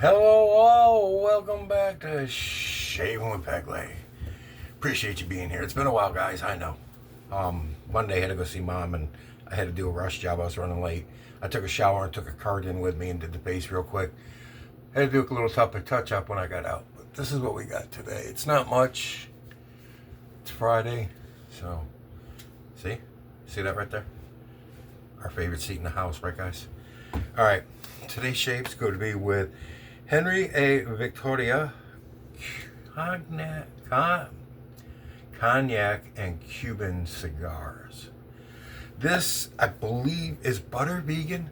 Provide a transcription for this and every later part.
Hello all, welcome back to Shaving with Pegley. Appreciate you being here. It's been a while, guys, I know. Monday I had to go see Mom and I had to do a rush job. I was running late. I took a shower and took a card in with me and did the base real quick. Had to do a little touch up when I got out. But this is what we got today. It's not much. It's Friday, so see that right there? Our favorite seat in the house, right guys? Alright, today's shave's going to be with Henri A. Victoria, Cognac and Cuban cigars. This, I believe, is butter vegan?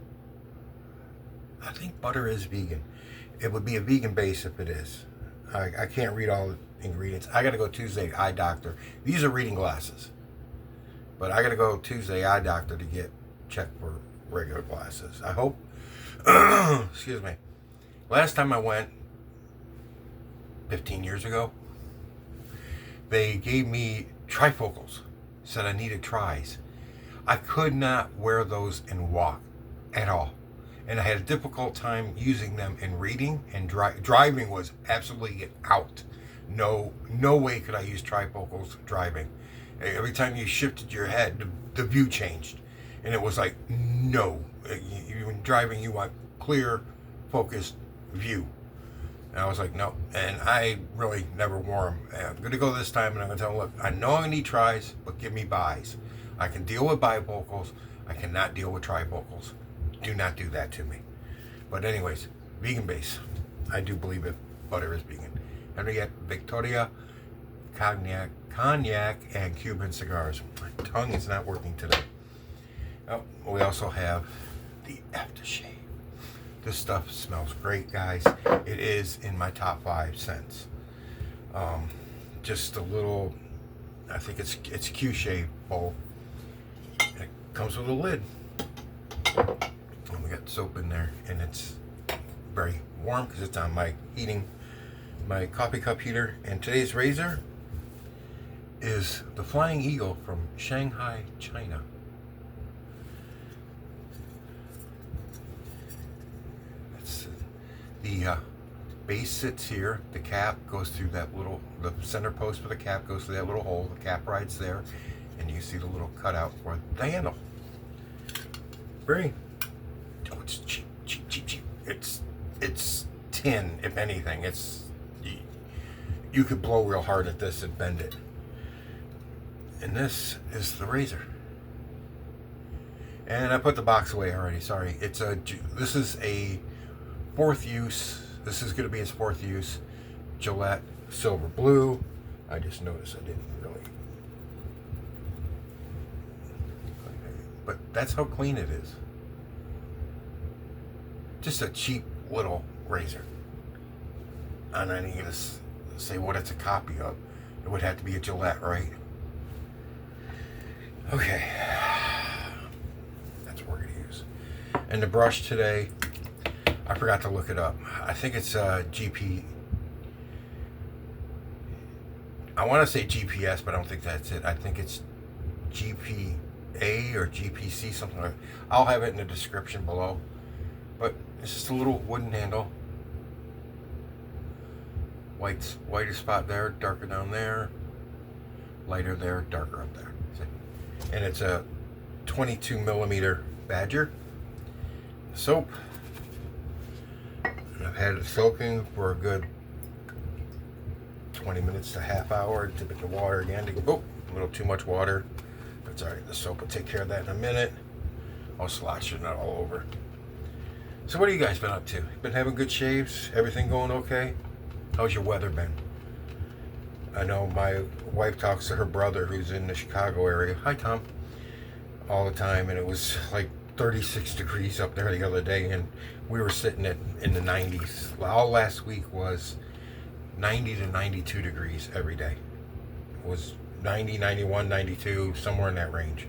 I think butter is vegan. It would be a vegan base if it is. I can't read all the ingredients. I got to go Tuesday eye doctor. These are reading glasses. But I got to go Tuesday eye doctor to get checked for regular glasses. I hope. Excuse me. Last time I went, 15 years ago, they gave me trifocals. Said I needed tris. I could not wear those and walk at all. And I had a difficult time using them in reading, and driving was absolutely out. No way could I use trifocals driving. Every time you shifted your head, the view changed. And it was like, no. When driving, you want clear, focused view. And I was like, no. And I really never wore them. And I'm going to go this time and I'm going to tell them, look, I know I need tris, but give me bis. I can deal with bifocals. I cannot deal with trifocals. Do not do that to me. But anyways, vegan base. I do believe it. Butter is vegan. Henriette Victoria, Cognac, and Cuban cigars. My tongue is not working today. Oh, we also have the aftershave. This stuff smells great, guys. It is in my top 5 scents. Just a little, I think it's Q shave bowl. It comes with a lid. And we got soap in there, and it's very warm because it's on my coffee cup heater. And today's razor is the Flying Eagle from Shanghai, China. The base sits here. The cap goes through the center post for the cap goes through that little hole. The cap rides there, and you see the little cutout for the handle. It's cheap. It's tin, if anything. You could blow real hard at this and bend it. And this is the razor. And I put the box away already. Sorry. This is a 4th use. This is going to be his 4th use. Gillette Silver Blue. I just noticed I didn't really. But that's how clean it is. Just a cheap little razor. I'm not even going to say what it's a copy of. It would have to be a Gillette, right? Okay. That's what we're going to use. And the brush today, I forgot to look it up. I think it's GP. I want to say GPS, but I don't think that's it. I think it's GPA or GPC, something like that. I'll have it in the description below. But it's just a little wooden handle. Whiter spot there, darker down there. Lighter there, darker up there. See? And it's a 22 millimeter Badger soap. I've had it soaking for a good 20 minutes to half hour. Dip it in the water again. Oh, a little too much water. That's alright. The soap will take care of that in a minute. I'll slosh it all over. So what have you guys been up to? Been having good shaves? Everything going okay? How's your weather been? I know my wife talks to her brother who's in the Chicago area. Hi, Tom. All the time, and it was like 36 degrees up there the other day, and we were sitting in the 90s. All last week was 90 to 92 degrees every day. It was 90, 91, 92, somewhere in that range.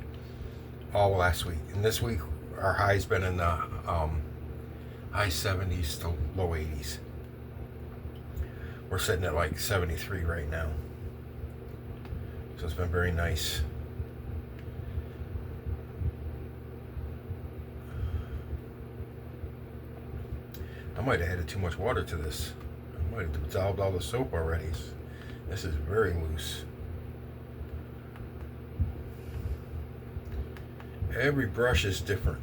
All last week. And this week, our high's been in the high 70s to low 80s. We're sitting at like 73 right now. So it's been very nice. I might have added too much water to this. I might have dissolved all the soap already. This is very loose. Every brush is different.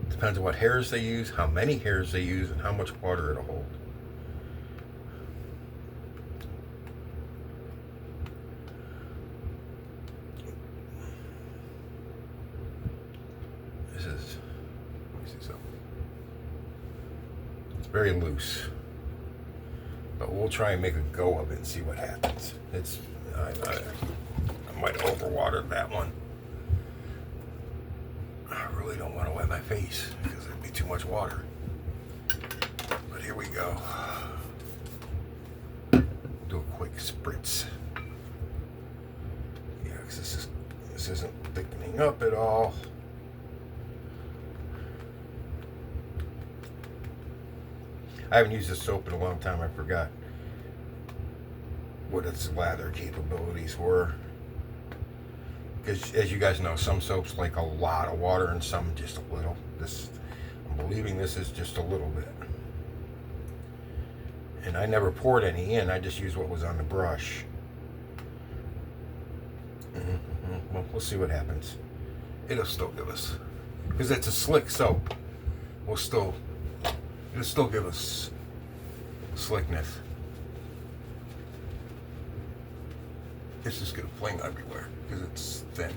Depends on what hairs they use, how many hairs they use, and how much water it'll hold. This is, let me see something. It's very loose, but we'll try and make a go of it and see what happens. I might have overwatered that one. I really don't want to wet my face because it'd be too much water. But here we go. Do a quick spritz. Yeah, because this isn't thickening up at all. I haven't used this soap in a long time. I forgot what its lather capabilities were. Because as you guys know, some soaps like a lot of water and some just a little. I'm believing this is just a little bit. And I never poured any in. I just used what was on the brush. Well, we'll see what happens. It'll still give us, because it's a slick soap. It'll still give us slickness. It's just gonna fling everywhere because it's thin.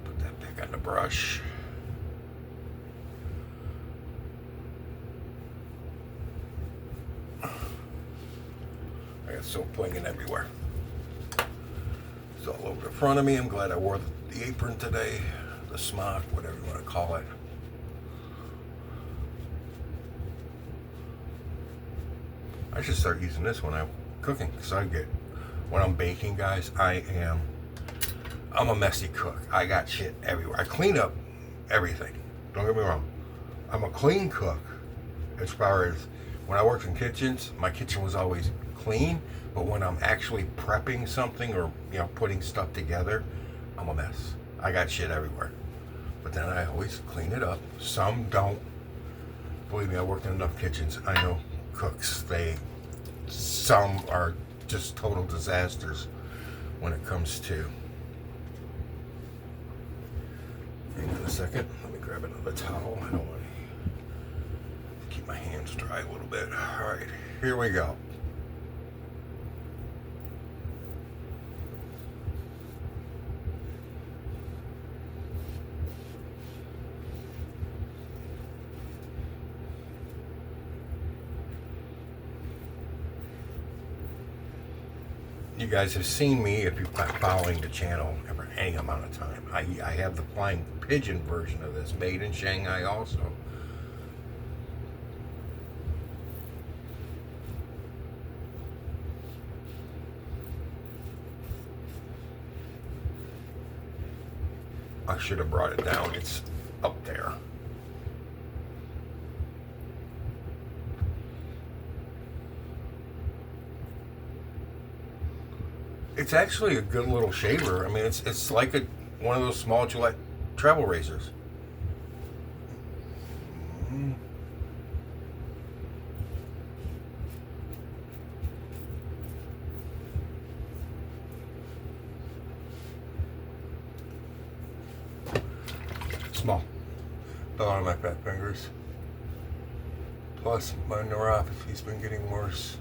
Put that back on the brush. I got soap flinging everywhere. It's all over the front of me. I'm glad I wore the apron today, the smock, whatever you want to call it. I should start using this when I'm cooking, because when I'm baking, guys, I'm a messy cook. I got shit everywhere. I clean up everything. Don't get me wrong. I'm a clean cook. As far as when I worked in kitchens, my kitchen was always clean, but when I'm actually prepping something or putting stuff together, I'm a mess. I got shit everywhere. But then I always clean it up. Some don't. Believe me, I worked in enough kitchens. I know cooks, some are just total disasters when it comes to. Hang on a second, let me grab another towel. I don't want to keep my hands dry a little bit. All right, here we go. You guys have seen me, if you've been following the channel for any amount of time. I have the Flying Pigeon version of this, made in Shanghai also. I should have brought it down. It's up there. It's actually a good little shaver. I mean, it's like one of those small Gillette travel razors. Small. Fell out of my fat fingers. Plus, my neuropathy's been getting worse.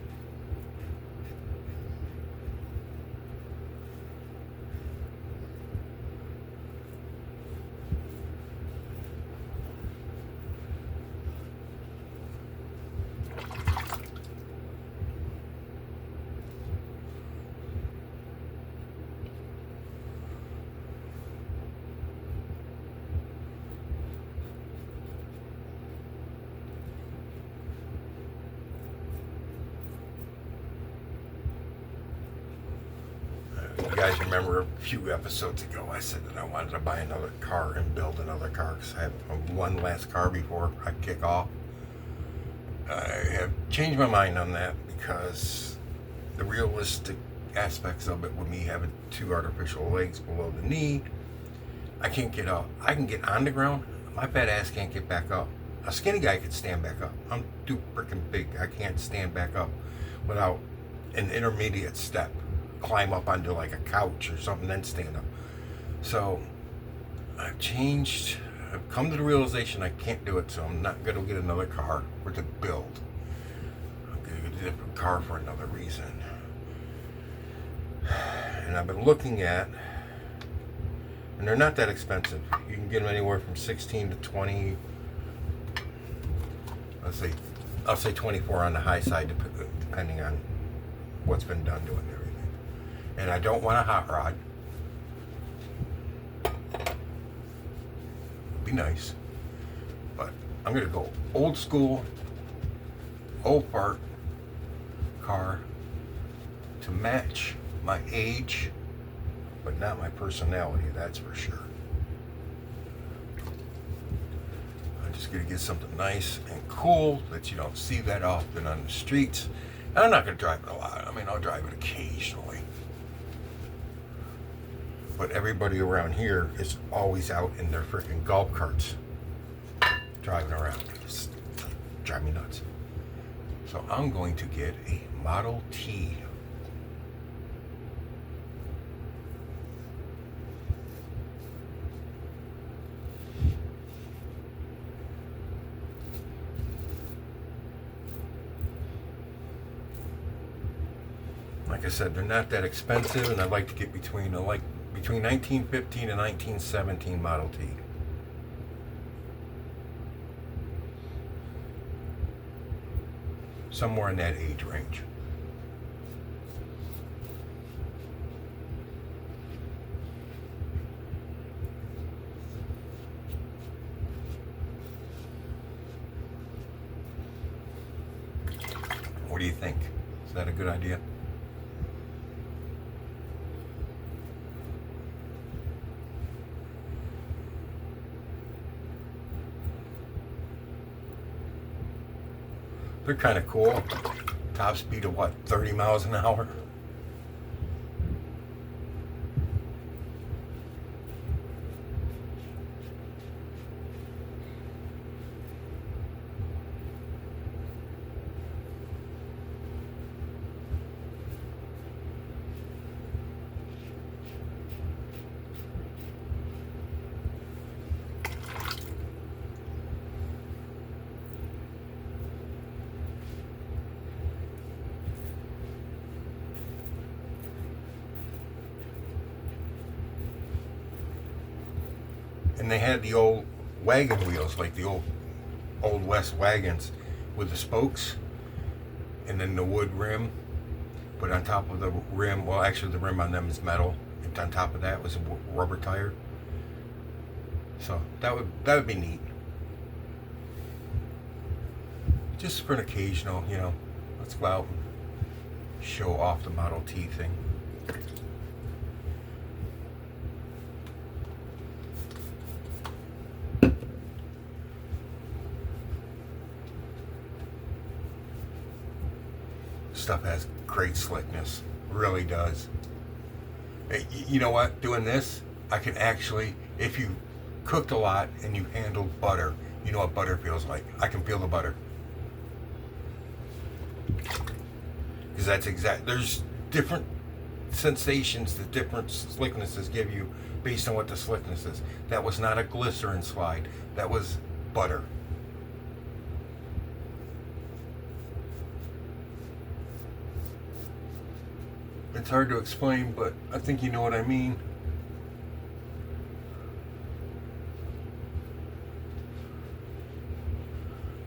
You guys remember a few episodes ago I said that I wanted to buy another car and build another car because I have one last car before I kick off. I have changed my mind on that because the realistic aspects of it, with me having 2 artificial legs below the knee, I can't get up. I can get on the ground, My fat ass can't get back up. A skinny guy could stand back up. I'm too freaking big. I can't stand back up without an intermediate step. Climb up onto like a couch or something, then stand up. So I've come to the realization I can't do it, so I'm not going to get another car or to build. I'm going to get a different car for another reason. And I've been looking at, and they're not that expensive. You can get them anywhere from 16 to 20. I'll say 24 on the high side, depending on what's been done to it and everything. And I don't want a hot rod. Be nice, but I'm gonna go old school, old fart car to match my age, but not my personality, that's for sure. I'm just gonna get something nice and cool that you don't see that often on the streets. And I'm not gonna drive it a lot. I mean, I'll drive it occasionally. But everybody around here is always out in their freaking golf carts driving around. It's drive me nuts. So I'm going to get a Model T. Like I said, they're not that expensive, and I'd like to get between 1915 and 1917 Model T. Somewhere in that age range. What do you think? Is that a good idea? They're kind of cool. Top speed of what, 30 miles an hour? And they had the old wagon wheels, like the old West wagons with the spokes and then the wood rim. But on top of the rim, well, actually the rim on them is metal. And on top of that was a rubber tire. So that would be neat. Just for an occasional, let's go out and show off the Model T thing. Stuff has great slickness, really does. Hey, you know what? Doing this, I can actually, if you cooked a lot and you handled butter, you know what butter feels like. I can feel the butter. Because that's there's different sensations that different slicknesses give you based on what the slickness is. That was not a glycerin slide. That was butter. It's hard to explain, but I think you know what I mean.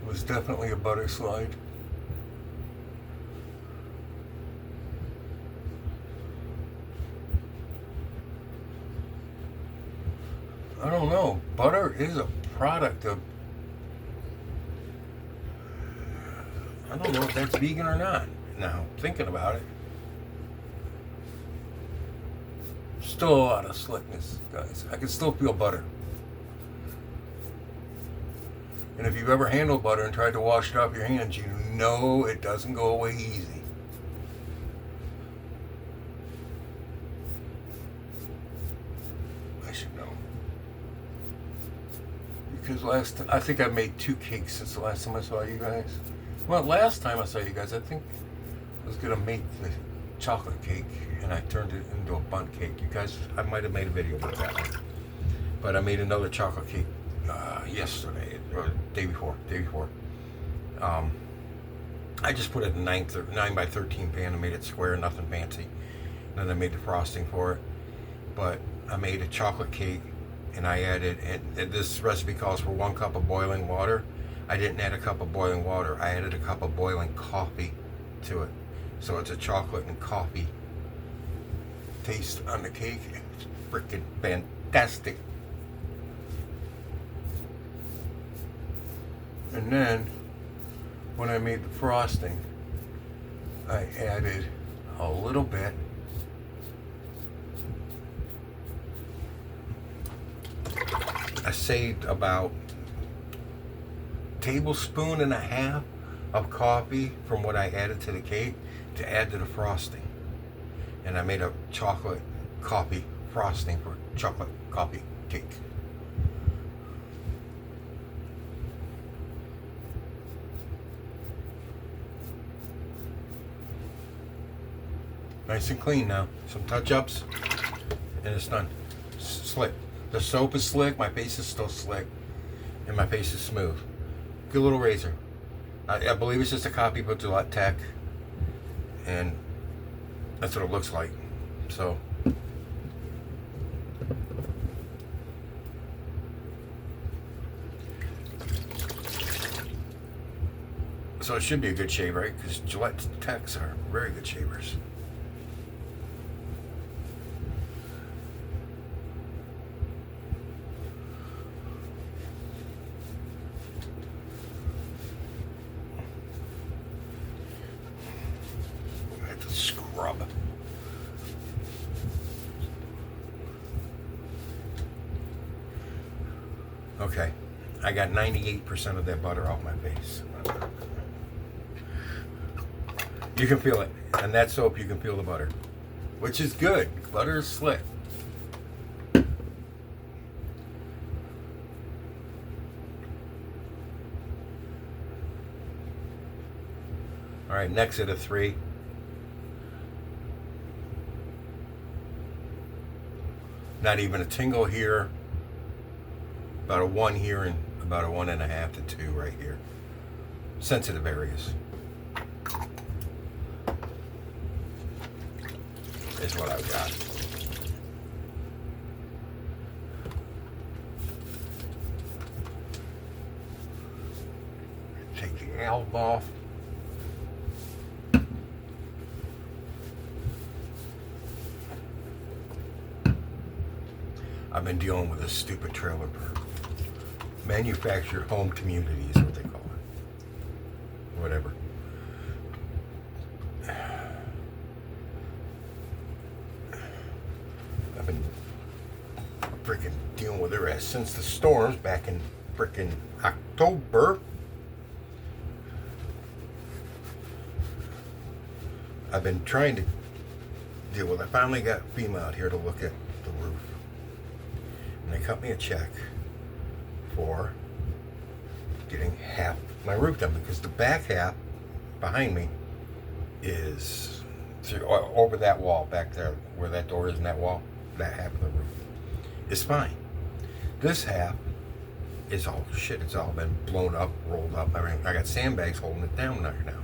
It was definitely a butter slide. I don't know. Butter is a product of... I don't know if that's vegan or not. Now, thinking about it. Still a lot of slickness, guys. I can still feel butter. And if you've ever handled butter and tried to wash it off your hands, you know it doesn't go away easy. I should know. Because I think I made 2 cakes since the last time I saw you guys. Well, last time I saw you guys, I think I was gonna make the chocolate cake, and I turned it into a bundt cake. You guys, I might have made a video about that one. But I made another chocolate cake yesterday, or day before. I just put it in a 9 by 13 pan and made it square, nothing fancy. And then I made the frosting for it. But I made a chocolate cake, and I added, and this recipe calls for 1 cup of boiling water. I didn't add a cup of boiling water. I added a cup of boiling coffee to it. So it's a chocolate and coffee taste on the cake. It's freaking fantastic. And then when I made the frosting, I added a little bit I saved about 1.5 tablespoons of coffee from what I added to the cake to add to the frosting. And I made a chocolate coffee frosting for chocolate coffee cake. Nice and clean now. Some touch-ups, and it's done. Slick. The soap is slick. My face is still slick, and my face is smooth. Good little razor. I believe it's just a copy of Gillette Tech, and that's what it looks like. So it should be a good shave, right? Because Gillette Techs are very good shavers. Scrub. Okay, I got 98% of that butter off my face. You can feel it. And that soap, you can feel the butter, which is good. Butter is slick. All right, next at a 3. Not even a tingle here. About a 1 here and about a 1.5 to 2 right here. Sensitive areas. Is what I've got. Take the alum off. I've been dealing with this stupid trailer park. Manufactured home community is what they call it. Whatever. I've been freaking dealing with their ass since the storms back in freaking October. I've been trying to deal with it. I finally got FEMA out here to look at the roof. And they cut me a check for getting half my roof done, because the back half behind me is over that wall back there where that door is in that wall. That half of the roof is fine. This half is all shit. It's all been blown up, rolled up. I got sandbags holding it down there now.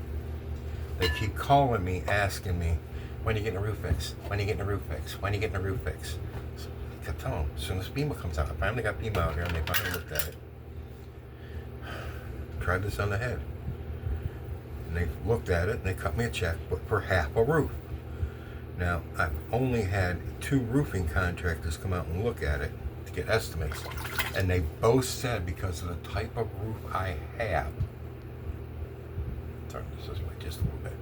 They keep calling me, asking me, when are you getting a roof fix? When are you getting a roof fix? When are you getting a roof fix? So I kept telling them, as soon as FEMA comes out, I finally got FEMA out here and they finally looked at it. Tried this on the head. And they looked at it and they cut me a check for half a roof. Now, I've only had 2 roofing contractors come out and look at it to get estimates. And they both said, because of the type of roof I have, turn this way just a little bit.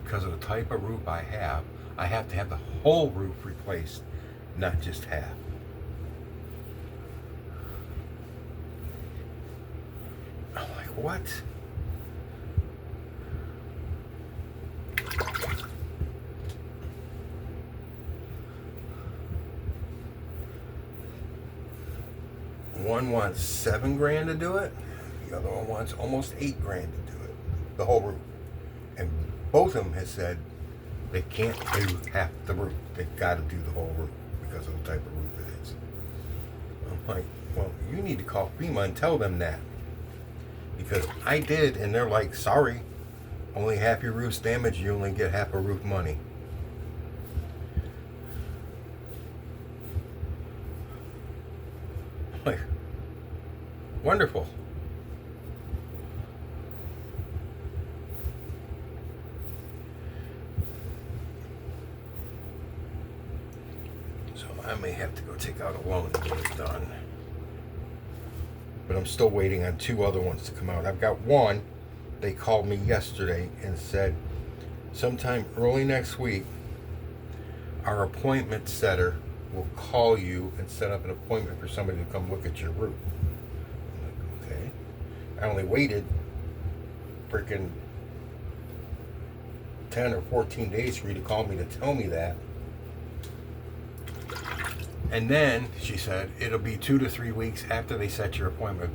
Because of the type of roof I have to have the whole roof replaced, not just half. I'm like, what? one wants $7,000 to do it. The other one wants almost $8,000 to do it, the whole roof. And both of them has said they can't do half the roof. They've got to do the whole roof because of the type of roof it is. I'm like, well, you need to call FEMA and tell them that. Because I did, and they're like, sorry, only half your roof's damaged, you only get half a roof money. Like, wonderful. So I may have to go take out a loan to get it done. But I'm still waiting on 2 other ones to come out. I've got one, they called me yesterday and said, sometime early next week, our appointment setter will call you and set up an appointment for somebody to come look at your roof. I'm like, okay. I only waited freaking 10 or 14 days for you to call me to tell me that. And then she said it'll be 2 to 3 weeks after they set your appointment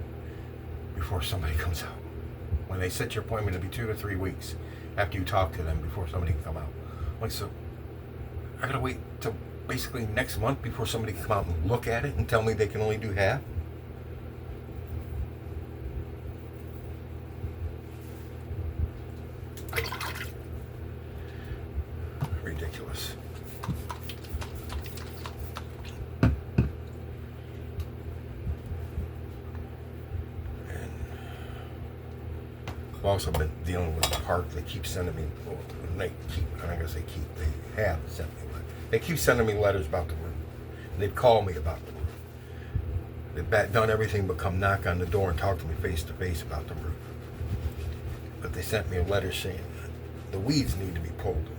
before somebody comes out. When they set your appointment, it'll be 2 to 3 weeks after you talk to them before somebody can come out. I'm like, so I gotta wait till basically next month before somebody can come out and look at it and tell me they can only do half? Ridiculous. And I've also been dealing with the park. They keep sending me, well, I'm not gonna say keep, they have sent me. They keep sending me letters about the roof. They'd call me about the roof. They've done everything but come knock on the door and talk to me face to face about the roof. But they sent me a letter saying the weeds need to be pulled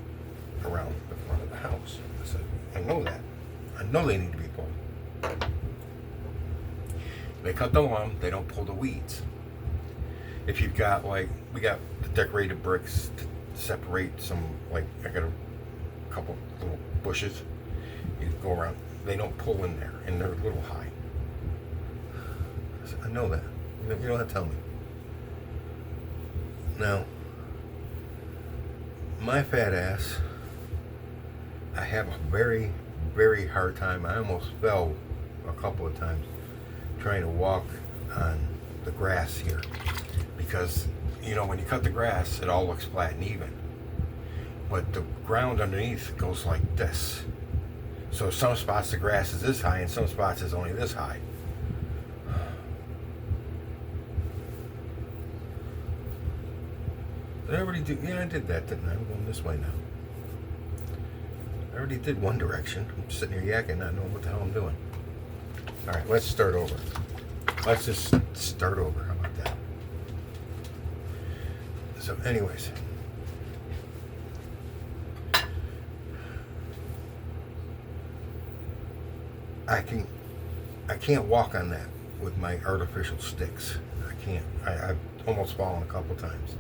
around the front of the house. I said, I know that. I know they need to be pulled. They cut the lawn, they don't pull the weeds. If you've got, like, we got the decorated bricks to separate some, like, I got a couple little bushes, you go around, they don't pull in there, and they're a little high. I said, I know that. You don't have to tell me. Now, my fat ass, I have a very, very hard time. I almost fell a couple of times trying to walk on the grass here. Because, when you cut the grass, it all looks flat and even. But the ground underneath goes like this. So some spots the grass is this high and some spots is only this high. Did I already do? Yeah, I did that, didn't I? I'm going this way now. I already did one direction. I'm sitting here yakking, not knowing what the hell I'm doing. Alright, let's start over. Let's just start over. How about that? So anyways. I can't walk on that with my artificial sticks. I can't. I've almost fallen a couple times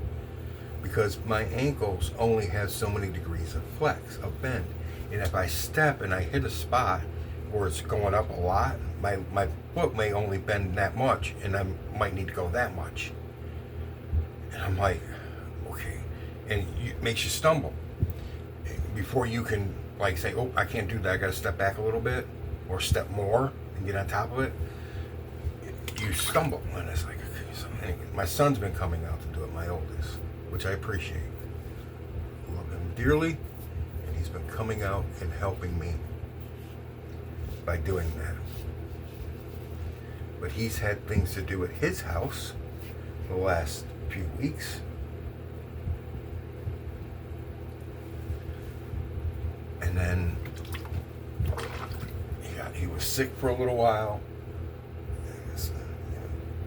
because my ankles only have so many degrees of flex, of bend, and if I step and I hit a spot where it's going up a lot, my foot may only bend that much, and I might need to go that much. And I'm like, okay, and it makes you stumble before you can like say, oh, I can't do that. I got to step back a little bit. Or step more and get on top of it, you stumble. And it's like, okay, so anyway, my son's been coming out to do it, my oldest, which I appreciate. Love him dearly, and he's been coming out and helping me by doing that. But he's had things to do at his house the last few weeks. And then he was sick for a little while.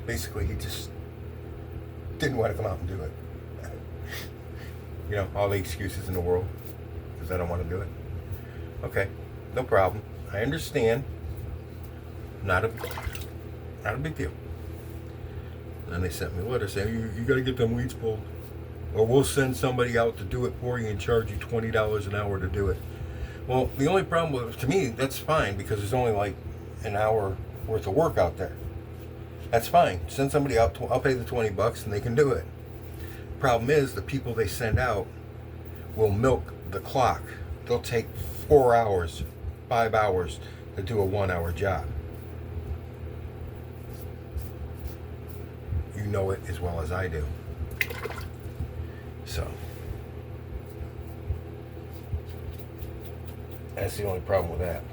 Basically, he just didn't want to come out and do it. All the excuses in the world because I don't want to do it. Okay, no problem. I understand. Not a big deal. And they sent me a letter saying, you got to get them weeds pulled, or we'll send somebody out to do it for you and charge you $20 an hour to do it. Well, the only problem with, to me, that's fine because there's only like an hour worth of work out there. That's fine. Send somebody out. I'll pay the $20 and they can do it. Problem is, the people they send out will milk the clock. They'll take 4 hours, 5 hours to do a 1 hour job. You know it as well as I do. So that's the only problem with that.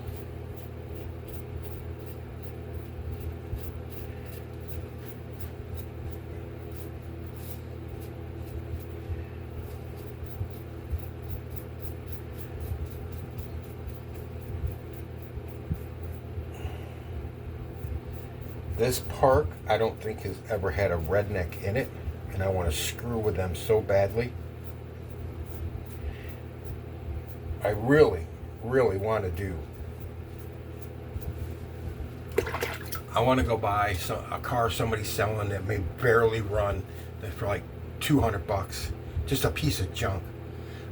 This park, I don't think has ever had a redneck in it, and I want to screw with them so badly. I really, really want to do. I want to go buy a car somebody's selling that may barely run for like $200. Just a piece of junk.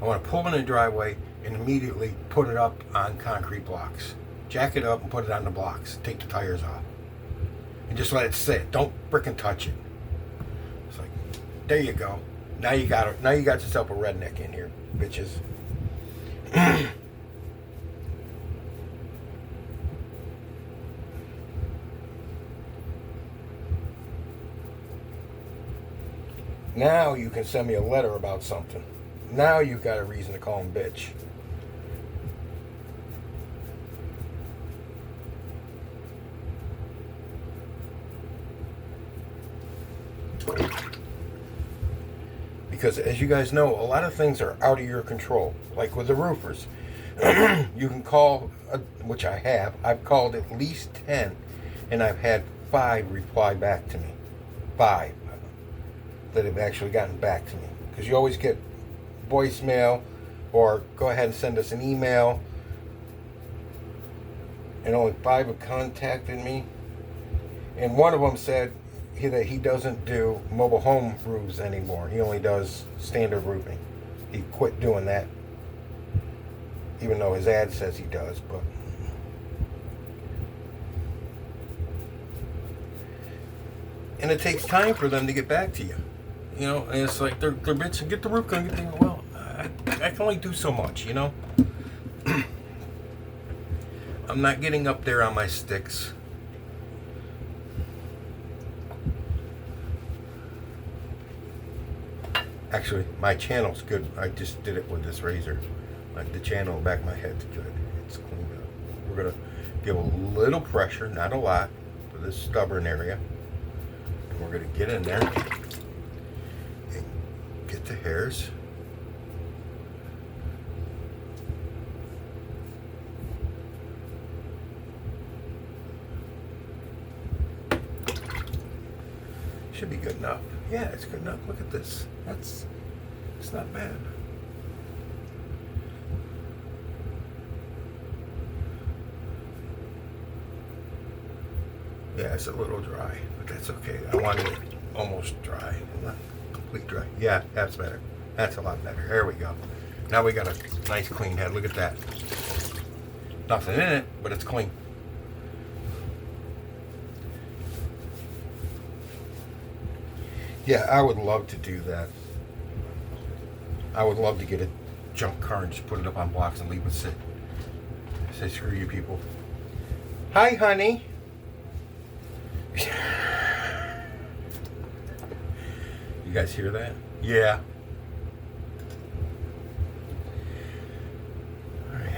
I want to pull in the driveway and immediately put it up on concrete blocks. Jack it up and put it on the blocks. Take the tires off. And just let it sit. Don't frickin' touch it. It's like, there you go. Now you got it. Now you got yourself a redneck in here, bitches. Now you can send me a letter about something. Now you've got a reason to call him bitch. Because as you guys know, a lot of things are out of your control. Like with the roofers. You can call, which I have. I've called at least 10, and I've had 5 reply back to me. 5 that have actually gotten back to me. Because you always get voicemail, or go ahead and send us an email. And only 5 have contacted me. And one of them said that he doesn't do mobile home roofs anymore. He only does standard roofing. He quit doing that. Even though his ad says he does, but and it takes time for them to get back to you. You know, and it's like they're bitching, get the roof done. Well, I can only do so much, you know. I'm not getting up there on my sticks. Actually, my channel's good. I just did it with this razor. Like the channel back of my head's good. It's cleaned up. We're gonna give a little pressure, not a lot, for this stubborn area. And we're gonna get in there and get the hairs. Should be good enough. Yeah, it's good enough. Look at this. It's not bad. Yeah, it's a little dry, but that's okay. I wanted it almost dry, not complete dry. Yeah, that's better. That's a lot better. There we go. Now we got a nice clean head. Look at that. Nothing in it, but it's clean. Yeah, I would love to do that. I would love to get a junk car and just put it up on blocks and leave it sit. Say screw you people. Hi, honey. You guys hear that? Yeah. All right.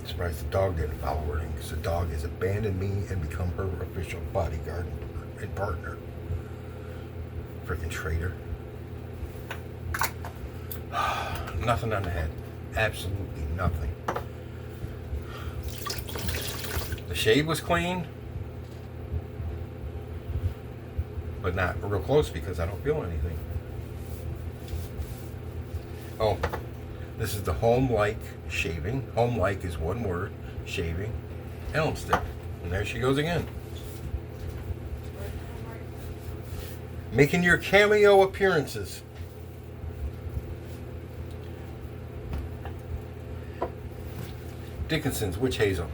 Surprised the dog didn't follow her in, because the dog has abandoned me and become her official bodyguard and partner. Freaking traitor. Nothing on the head. Absolutely nothing. The shave was clean, but not real close because I don't feel anything. Oh, this is the HomeLike Shaving. HomeLike is one word. Shaving. Alum stick. And there she goes again. Making your cameo appearances. Dickinson's Witch Hazel.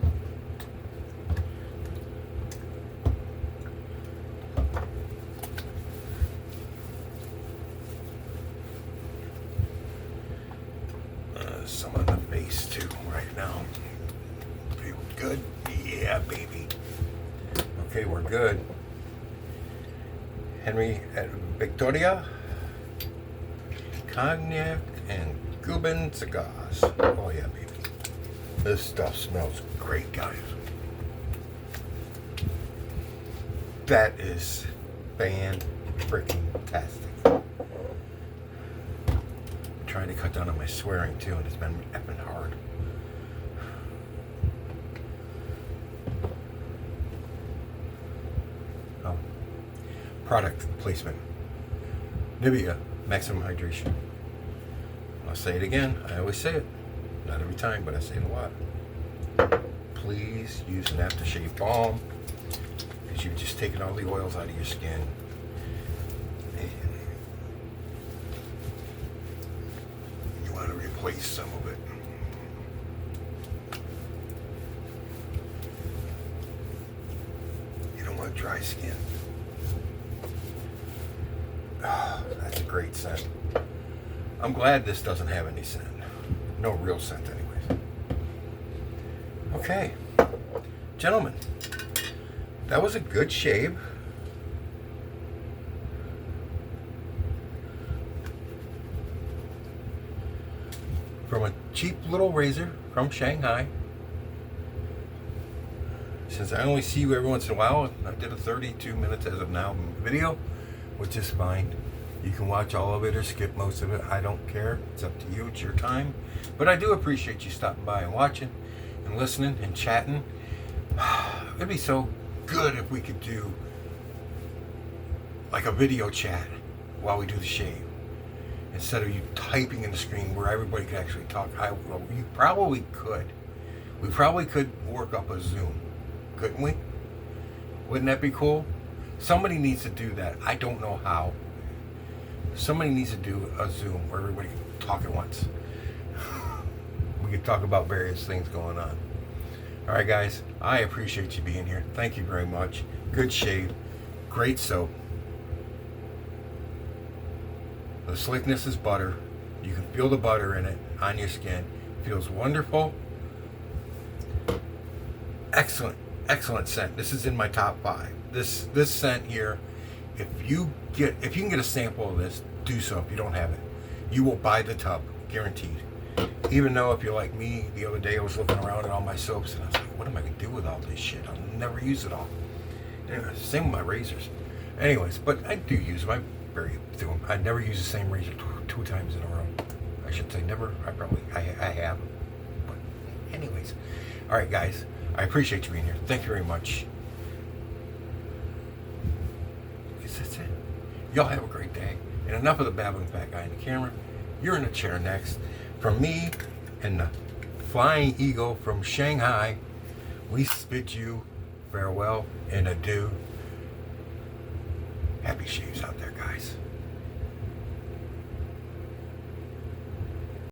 Some on the base too right now. Feel good? Yeah, baby. Okay, we're good. Henri at Victoria. Cognac and Cuban cigars. Oh yeah, baby. This stuff smells great, guys. That is fan-freaking-tastic. Trying to cut down on my swearing too, and it's been effing hard. Oh, product placement. Nivea Maximum Hydration. I'll say it again. I always say it. Not every time, but I say it a lot. Please use an aftershave balm, because you've just taken all the oils out of your skin. Replace some of it. You don't want dry skin. Oh, that's a great scent. I'm glad this doesn't have any scent. No real scent anyways. Okay. Gentlemen, that was a good shave. From a cheap little razor from Shanghai. Since I only see you every once in a while, I did a 32 minutes as of now video, which is fine. You can watch all of it or skip most of it. I don't care. It's up to you. It's your time. But I do appreciate you stopping by and watching and listening and chatting. It'd be so good if we could do like a video chat while we do the shave. Instead of you typing in the screen where everybody could actually talk. You probably could. We probably could work up a Zoom. Couldn't we? Wouldn't that be cool? Somebody needs to do that. I don't know how. Somebody needs to do a Zoom where everybody can talk at once. We could talk about various things going on. All right, guys. I appreciate you being here. Thank you very much. Good shave. Great soap. The slickness is butter. You can feel the butter in it on your skin. It feels wonderful. Excellent, excellent scent. This is in my top 5. This scent here, if you can get a sample of this, do so. If you don't have it, you will buy the tub, guaranteed. Even though if you're like me, the other day I was looking around at all my soaps and I was like, what am I gonna do with all this shit? I'll never use it all. Anyway, same with my razors. Anyways, but I do use them. I very through them. I never use the same razor two times in a row. I should say never. I have. But anyways, all right, guys. I appreciate you being here. Thank you very much. I guess that's it. Y'all have a great day. And enough of the babbling fat guy in the camera. You're in a chair next. From me and the Flying Eagle from Shanghai, we bid you farewell and adieu. Happy shaves out there, guys.